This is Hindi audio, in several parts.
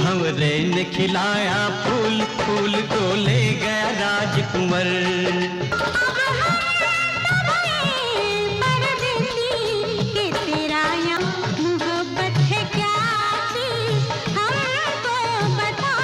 भंवरे ने खिलाया फूल, फूल को ले गया राजकुंवर। तेरा यहाँ मोहब्बत है क्या हमको बता।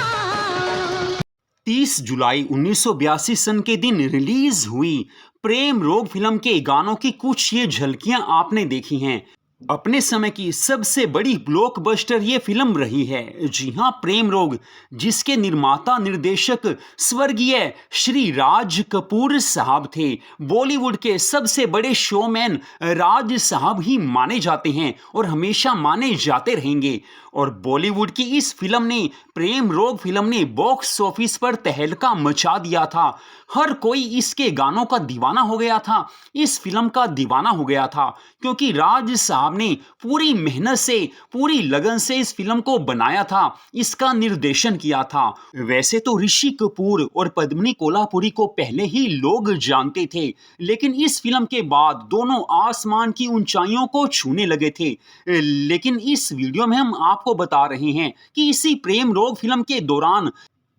30 जुलाई 1982 सन के दिन रिलीज हुई प्रेम रोग फिल्म के गानों की कुछ ये झलकियां आपने देखी हैं। अपने समय की सबसे बड़ी ब्लॉकबस्टर ये फिल्म रही है। जी हां, प्रेम रोग, जिसके निर्माता निर्देशक स्वर्गीय श्री राज कपूर साहब थे। बॉलीवुड के सबसे बड़े शोमैन राज साहब ही माने जाते हैं और हमेशा माने जाते रहेंगे। और बॉलीवुड की इस फिल्म ने, प्रेम रोग फिल्म ने बॉक्स ऑफिस पर तहलका मचा दिया था। हर कोई इसके गानों का दीवाना हो गया था, इस फिल्म का दीवाना हो गया था, क्योंकि राज साहब ने पूरी मेहनत से, पूरी लगन से इस फिल्म को बनाया था, इसका निर्देशन किया था। वैसे तो ऋषि कपूर और पद्मिनी कोल्हापुरी को पहले ही लोग जानते थे, लेकिन इस फिल्म के बाद दोनों आसमान की ऊंचाइयों को छूने लगे थे। लेकिन इस वीडियो में हम आपको बता रहे हैं कि इसी प्रेम रोग फिल्म के दौरान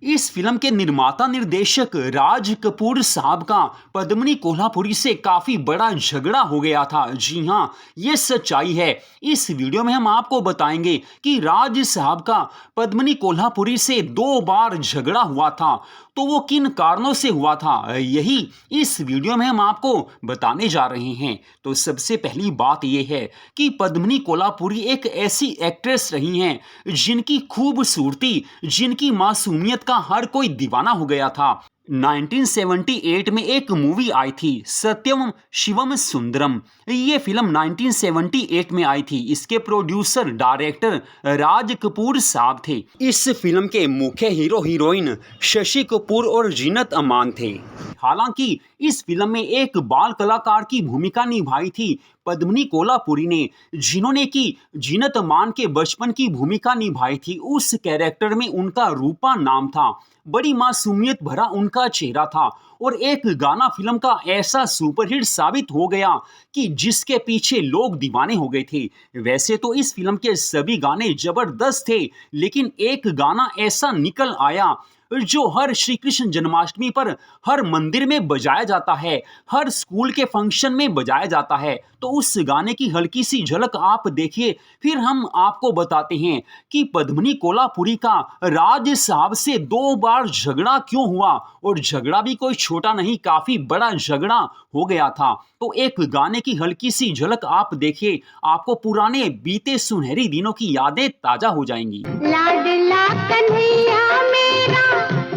इस फिल्म के निर्माता निर्देशक राज कपूर साहब का पद्मिनी कोल्हापुरी से काफी बड़ा झगड़ा हो गया था। जी हां, ये सच्चाई है। इस वीडियो में हम आपको बताएंगे कि राज साहब का पद्मिनी कोल्हापुरी से 2 बार झगड़ा हुआ था, तो वो किन कारणों से हुआ था, यही इस वीडियो में हम आपको बताने जा रहे हैं। तो सबसे पहली बात यह है कि पद्मिनी कोल्हापुरी एक ऐसी एक्ट्रेस रही हैं जिनकी खूबसूरती, जिनकी मासूमियत का हर कोई दीवाना हो गया था। 1978 में एक मूवी आई थी, सत्यम शिवम सुंदरम। ये फिल्म 1978 में आई थी। इसके प्रोड्यूसर डायरेक्टर राज कपूर साहब थे। इस फिल्म के मुख्य हीरो हीरोइन शशि कपूर और जीनत अमान थे। हालांकि इस फिल्म में एक बाल कलाकार की भूमिका निभाई थी पद्मिनी कोल्हापुरी ने, जिन्होंने की जीनत अमान के बचपन की भूमिका निभाई थी। उस कैरेक्टर में उनका रूपा नाम था। बड़ी मासूमियत भरा उनका चेहरा था और एक गाना फिल्म का ऐसा सुपरहिट साबित हो गया कि जिसके पीछे लोग दीवाने हो गए थे। वैसे तो इस फिल्म के सभी गाने जबरदस्त थे, लेकिन एक गाना ऐसा निकल आया जो हर श्री कृष्ण जन्माष्टमी पर हर मंदिर में बजाया जाता है, हर स्कूल के फंक्शन में बजाया जाता है। तो उस गाने की हल्की सी झलक आप देखिए, फिर हम आपको बताते हैं कि पद्मिनी कोल्हापुरी का राज साहब से 2 बार झगड़ा क्यों हुआ, और झगड़ा भी कोई छोटा नहीं, काफी बड़ा झगड़ा हो गया था। तो एक गाने की हल्की सी झलक आप देखिए, आपको पुराने बीते सुनहरी दिनों की यादें ताजा हो जाएंगी। लाडला कन्हैया मेरा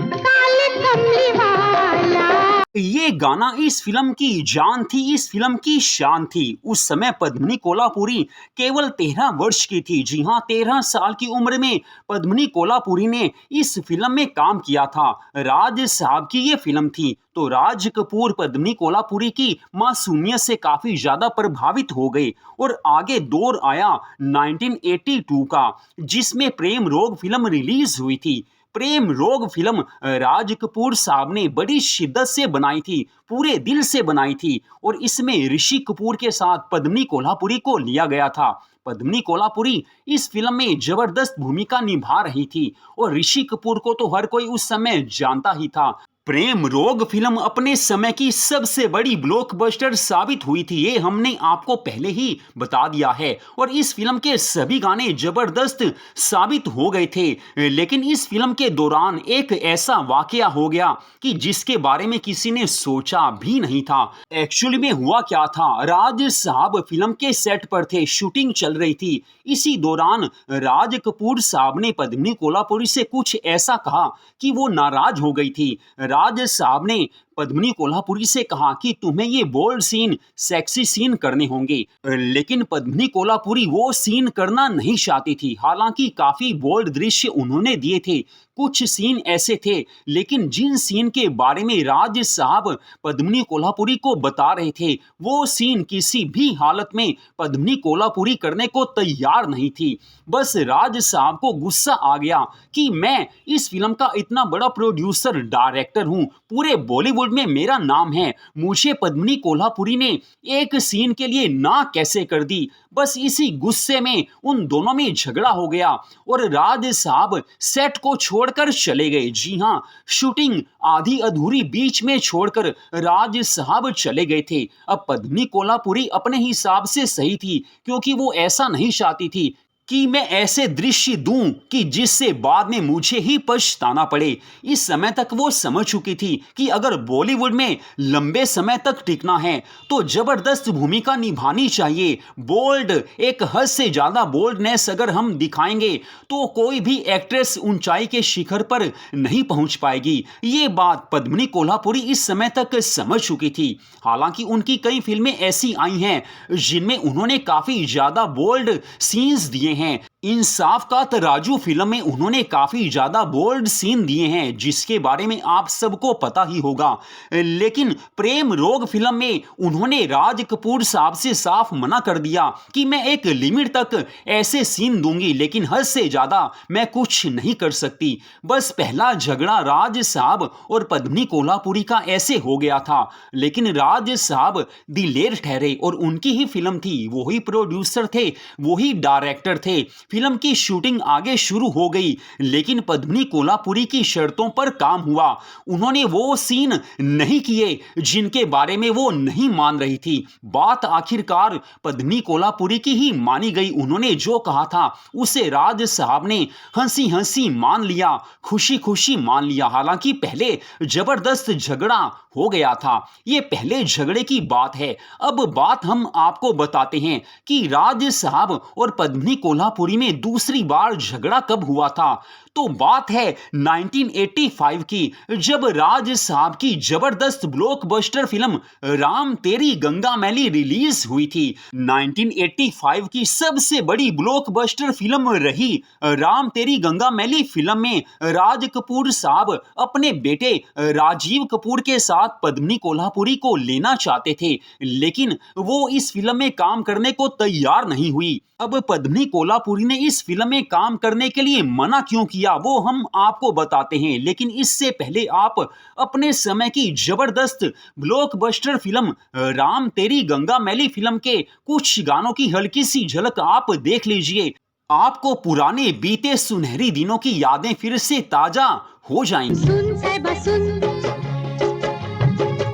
काले कमली वाला। ये गाना इस फिल्म की जान थी, इस फिल्म की शान थी। उस समय पद्मिनी कोल्हापुरी केवल 13 वर्ष की थी। जी हां, 13 साल की उम्र में पद्मिनी कोल्हापुरी ने इस फिल्म में काम किया था। राज साहब की ये फिल्म थी, तो राज कपूर पद्मिनी कोल्हापुरी की मासूमियत से काफी ज्यादा प्रभावित हो गए और आगे दौर आया 1982 का, जिसमें प्रेम रोग फिल्म रिलीज हुई थी। प्रेम रोग फिल्म राज कपूर साहब ने बड़ी शिद्दत से बनाई थी, पूरे दिल से बनाई थी, और इसमें ऋषि कपूर के साथ पद्मिनी कोल्हापुरी को लिया गया था। पद्मिनी कोल्हापुरी इस फिल्म में जबरदस्त भूमिका निभा रही थी और ऋषि कपूर को तो हर कोई उस समय जानता ही था। प्रेम रोग फिल्म अपने समय की सबसे बड़ी ब्लॉकबस्टर साबित हुई थी, ये हमने आपको पहले ही बता दिया है, और इस फिल्म के सभी गाने जबरदस्त साबित हो गए थे। लेकिन इस फिल्म के दौरान एक ऐसा वाकया हो गया कि जिसके बारे में किसी ने सोचा भी नहीं था। एक्चुअली में हुआ क्या था, राज साहब फिल्म के सेट पर थे, शूटिंग चल रही थी। इसी दौरान राज कपूर साहब ने पद्मिनी कोल्हापुरी से कुछ ऐसा कहा कि वो नाराज हो गई थी। राज साहब ने पद्मिनी कोल्हापुरी से कहा कि तुम्हें ये बोल्ड सीन, सेक्सी सीन करने होंगे, लेकिन पद्मिनी कोल्हापुरी वो सीन करना नहीं चाहती थी। हालांकि काफी बोल्ड दृश्य उन्होंने दिए थे, कुछ सीन ऐसे थे, लेकिन जिन सीन के बारे में राज साहब पद्मिनी कोल्हापुरी को बता रहे थे, वो सीन किसी भी हालत में पद्मिनी कोल्हापुरी करने को तैयार नहीं थी। बस राज साहब को गुस्सा आ गया कि मैं इस फिल्म का इतना बड़ा प्रोड्यूसर डायरेक्टर हूं, पूरे बॉलीवुड बॉलीवुड में मेरा नाम है, मुझे पद्मिनी कोल्हापुरी ने एक सीन के लिए ना कैसे कर दी। बस इसी गुस्से में उन दोनों में झगड़ा हो गया और राज साहब सेट को छोड़कर चले गए। जी हाँ, शूटिंग आधी अधूरी बीच में छोड़कर राज साहब चले गए थे। अब पद्मिनी कोल्हापुरी अपने हिसाब से सही थी, क्योंकि वो ऐसा नहीं चाहती थी कि मैं ऐसे दृश्य दूं कि जिससे बाद में मुझे ही पछताना पड़े। इस समय तक वो समझ चुकी थी कि अगर बॉलीवुड में लंबे समय तक टिकना है तो जबरदस्त भूमिका निभानी चाहिए। बोल्ड, एक हद से ज्यादा बोल्डनेस अगर हम दिखाएंगे तो कोई भी एक्ट्रेस ऊंचाई के शिखर पर नहीं पहुंच पाएगी। ये बात पद्मिनी कोल्हापुरी इस समय तक समझ चुकी थी। हालांकि उनकी कई फिल्में ऐसी आई हैं जिनमें उन्होंने काफी ज्यादा बोल्ड सीन्स दिए हैं। इंसाफ का तराजू फिल्म में उन्होंने काफी ज्यादा बोल्ड सीन दिए हैं, जिसके बारे में आप सबको पता ही होगा। लेकिन प्रेम रोग फिल्म में उन्होंने राज कपूर साहब से साफ मना कर दिया कि मैं एक लिमिट तक ऐसे सीन दूंगी, लेकिन हद से ज्यादा मैं कुछ नहीं कर सकती। बस पहला झगड़ा राज साहब और पद्मिनी कोल्हापुरी का ऐसे हो गया था, लेकिन राज साहब दिलेर ठहरे और उनकी ही फिल्म थी, वही प्रोड्यूसर थे, वही डायरेक्टर थे। फिल्म की शूटिंग आगे शुरू हो गई, लेकिन पद्मिनी कोल्हापुरी की शर्तों पर काम हुआ। उन्होंने वो सीन नहीं किए जिनके बारे में वो नहीं मान रही थी। बात आखिरकार पद्मिनी कोल्हापुरी की ही मानी गई। उन्होंने जो कहा था उसे राज साहब ने हंसी हंसी मान लिया, खुशी खुशी मान लिया। हालांकि पहले जबरदस्त झगड़ा हो गया था, ये पहले झगड़े की बात है। अब बात हम आपको बताते हैं कि राज साहब और पद्मिनी कोल्हापुरी में दूसरी बार झगड़ा कब हुआ था। तो बात है 1985 की, जब राज साहब की जबरदस्त ब्लॉकबस्टर फिल्म राम तेरी गंगा मैली रिलीज हुई थी। 1985 की सबसे बड़ी ब्लॉकबस्टर फिल्म रही राम तेरी गंगा मैली फिल्म में राज कपूर साहब अपने बेटे राजीव कपूर के साथ पद्मिनी कोल्हापुरी को लेना चाहते थे, लेकिन वो इस फिल्म में काम करने को तैयार नहीं हुई। अब पद्मिनी कोल्हापुरी ने इस फिल्म में काम करने के लिए मना क्यों किया वो हम आपको बताते हैं, लेकिन इससे पहले आप अपने समय की जबरदस्त ब्लॉकबस्टर फिल्म राम तेरी गंगा मैली फिल्म के कुछ गानों की हल्की सी झलक आप देख लीजिए। आपको पुराने बीते सुनहरी दिनों की यादें फिर से ताजा हो जाएंगी। सुन साहिबा सुन,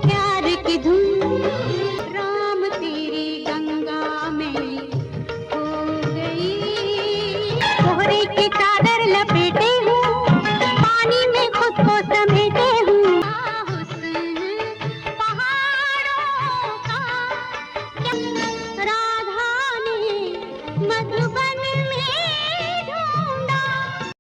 प्यार की धुन, राम तेरी गंगा मैली हो गई। कोहरे की चादर लपेटे हूँ, पानी में खुद को समेटे हूँ। हुस्न पहाड़ों का राधा ने मधुबन में ढूंढा।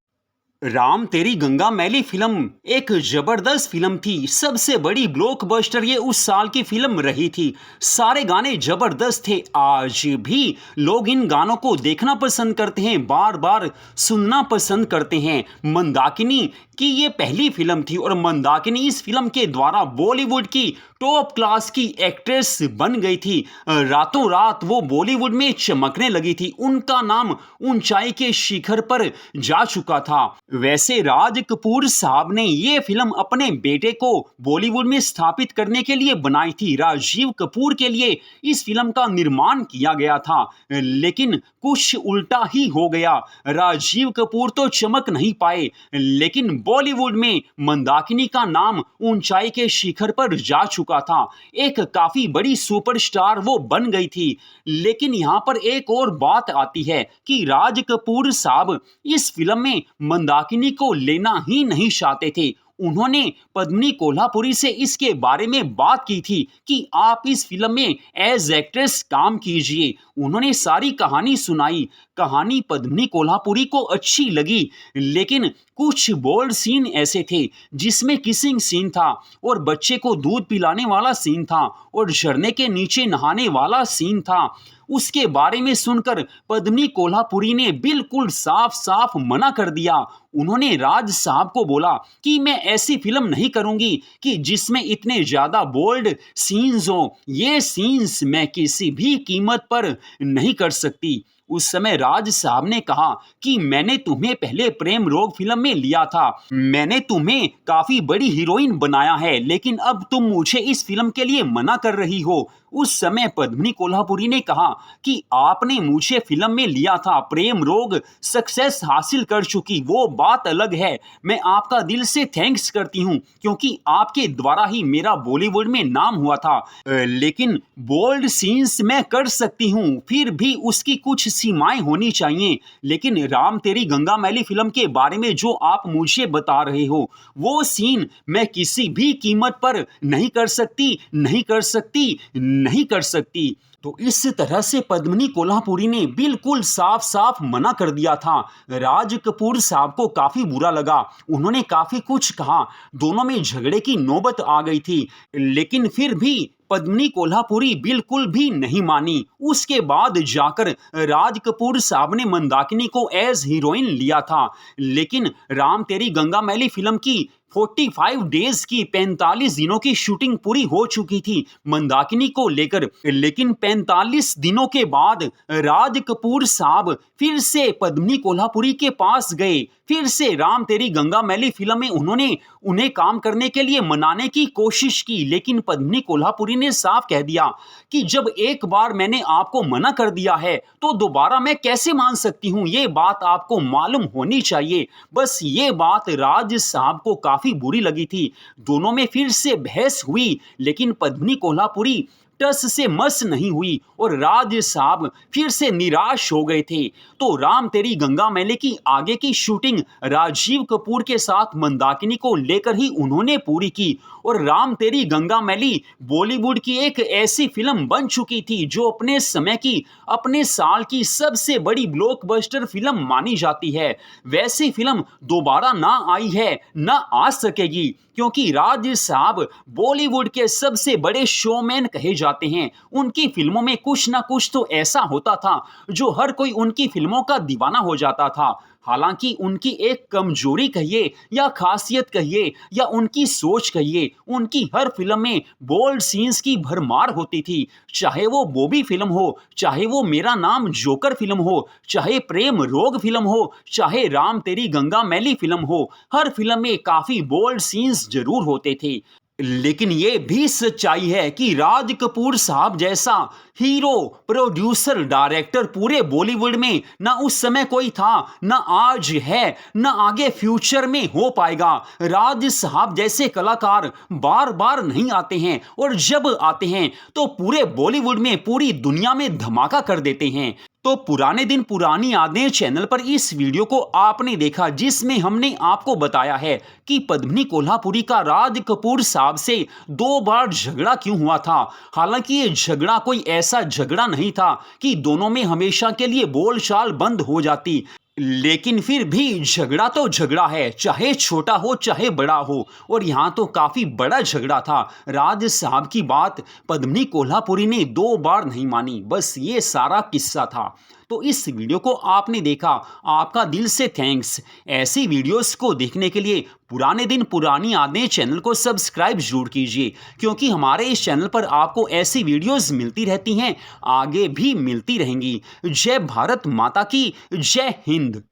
राम तेरी गंगा मैली फिल्म एक जबरदस्त फिल्म थी, सबसे बड़ी ब्लॉकबस्टर ये उस साल की फिल्म रही थी। सारे गाने जबरदस्त थे, आज भी लोग इन गानों को देखना पसंद करते हैं, बार बार सुनना पसंद करते हैं। मंदाकिनी की ये पहली फिल्म थी और मंदाकिनी इस फिल्म के द्वारा बॉलीवुड की टॉप क्लास की एक्ट्रेस बन गई थी। रातों रात वो बॉलीवुड में चमकने लगी थी, उनका नाम ऊंचाई के शिखर पर जा चुका था। वैसे राज कपूर साहब ने ये फिल्म अपने बेटे को बॉलीवुड में स्थापित करने के लिए बनाई थी। राजीव कपूर के लिए इस फिल्म का निर्माण किया गया था, लेकिन कुछ उल्टा ही हो गया। राजीव कपूर तो चमक नहीं पाए, लेकिन बॉलीवुड में मंदाकिनी का नाम ऊंचाई के शिखर पर जा चुका था। एक काफी बड़ी सुपरस्टार वो बन गई थी। लेकिन यहाँ पर एक और बात आती है कि राज कपूर साहब इस फिल्म में मंदाकिनी को लेना ही नहीं चाहते थे। उन्होंने पद्मिनी कोल्हापुरी से इसके बारे में बात की थी कि आप इस फिल्म में एज एक्ट्रेस काम कीजिए। उन्होंने सारी कहानी सुनाई, कहानी पद्मिनी कोल्हापुरी को अच्छी लगी, लेकिन कुछ बोल्ड सीन ऐसे थे जिसमें किसिंग सीन था और बच्चे को दूध पिलाने वाला सीन था और झरने के नीचे नहाने वाला सीन था। उसके बारे में सुनकर पद्मिनी कोल्हापुरी ने बिल्कुल साफ साफ मना कर दिया। उन्होंने राज साहब को बोला कि मैं ऐसी फिल्म नहीं करूंगी कि जिसमें इतने ज्यादा बोल्ड सीन्स हो, ये सीन्स मैं किसी भी कीमत पर नहीं कर सकती। उस समय राज साहब ने कहा कि मैंने तुम्हें पहले प्रेम रोग फिल्म में लिया था, मैंने तुम्हें काफी बड़ी हीरोइन बनाया है, लेकिन अब तुम मुझे इस फिल्म के लिए मना कर रही हो। उस समय पद्मिनी कोल्हापुरी ने कहा कि आपने मुझे फिल्म में लिया था, प्रेम रोग सक्सेस हासिल कर चुकी, वो बात अलग है। मैं आपका दिल से थैंक्स करती हूँ क्योंकि आपके द्वारा ही मेरा बॉलीवुड में नाम हुआ था। लेकिन बोल्ड सीन्स मैं कर सकती हूँ, फिर भी उसकी कुछ सीमाएं होनी चाहिए। लेकिन राम तेरी गंगा मैली फिल्म के बारे में जो आप मुझे बता रहे हो, वो सीन मैं किसी भी कीमत पर नहीं कर सकती, नहीं कर सकती, नहीं कर सकती। तो इस तरह से पद्मिनी कोल्हापुरी ने बिल्कुल साफ साफ मना कर दिया था। राज कपूर साहब को काफी बुरा लगा, उन्होंने काफी कुछ कहा, दोनों में झगड़े की नौबत आ गई थी, लेकिन फिर भी पद्मिनी कोल्हापुरी बिल्कुल भी नहीं मानी। उसके बाद जाकर राज कपूर साहब ने मंदाकिनी को एज हीरोइन लिया था, लेकिन राम तेरी गंगा मैली फिल्म की 45 डेज की 45 दिनों की शूटिंग पूरी हो चुकी थी मंदाकिनी को लेकर, लेकिन 45 दिनों के बाद राज कपूर साहब फिर से पद्मिनी कोल्हापुरी के पास गए, फिर से राम तेरी गंगा मैली फिल्म में उन्होंने उन्हें काम करने के लिए मनाने की कोशिश की, लेकिन पद्मिनी कोल्हापुरी ने साफ कह दिया कि जब एक बार मैंने आपको मना कर दिया है तो दोबारा मैं कैसे मान सकती हूं, ये बात आपको मालूम होनी चाहिए। बस ये बात राज साहब को काफी बुरी लगी थी। दोनों में फिर से बहस हुई, लेकिन पद्मिनी कोल्हापुरी टस से मस नहीं हुई और राज साहब फिर से निराश हो गए थे। तो राम तेरी गंगा मैली की आगे की शूटिंग राजीव कपूर के साथ मंदाकिनी को लेकर ही उन्होंने पूरी की और राम तेरी गंगा मैली बॉलीवुड की एक ऐसी फिल्म बन चुकी थी जो अपने समय की, अपने साल की सबसे बड़ी ब्लॉकबस्टर फिल्म मानी जाती है। वैसी फिल्म दोबारा ना आई है, ना आ सकेगी, क्योंकि राज साहब बॉलीवुड के सबसे बड़े शोमैन कहे जाते हैं। उनकी फिल्मों में कुछ ना कुछ तो ऐसा होता था जो हर कोई उनकी फिल्मों का दीवाना हो जाता था। हालांकि उनकी एक कमजोरी कहिए या खासियत कहिए या उनकी सोच कहिए, उनकी हर फिल्म में बोल्ड सीन्स की भरमार होती थी। चाहे वो बॉबी फिल्म हो, चाहे वो मेरा नाम जोकर फिल्म हो, चाहे प्रेम रोग फिल्म हो, चाहे राम तेरी गंगा मैली फिल्म हो, हर फिल्म में काफी बोल्ड सीन्स जरूर होते थे। लेकिन ये भी सच्चाई है कि राज कपूर साहब जैसा हीरो, प्रोड्यूसर, डायरेक्टर पूरे बॉलीवुड में ना उस समय कोई था, ना आज है, ना आगे फ्यूचर में हो पाएगा। राज साहब जैसे कलाकार बार बार नहीं आते हैं और जब आते हैं तो पूरे बॉलीवुड में, पूरी दुनिया में धमाका कर देते हैं। तो पुराने दिन पुरानी यादें चैनल पर इस वीडियो को आपने देखा जिसमें हमने आपको बताया है कि पद्मिनी कोल्हापुरी का राज कपूर साहब से 2 बार झगड़ा क्यों हुआ था। हालांकि ये झगड़ा कोई ऐसा झगड़ा नहीं था कि दोनों में हमेशा के लिए बोलचाल बंद हो जाती, लेकिन फिर भी झगड़ा तो झगड़ा है, चाहे छोटा हो चाहे बड़ा हो, और यहाँ तो काफी बड़ा झगड़ा था। राज साहब की बात पद्मिनी कोल्हापुरी ने 2 बार नहीं मानी, बस ये सारा किस्सा था। तो इस वीडियो को आपने देखा, आपका दिल से थैंक्स। ऐसी वीडियोस को देखने के लिए पुराने दिन पुरानी यादें चैनल को सब्सक्राइब जरूर कीजिए, क्योंकि हमारे इस चैनल पर आपको ऐसी वीडियोस मिलती रहती हैं, आगे भी मिलती रहेंगी। जय भारत माता की, जय हिंद।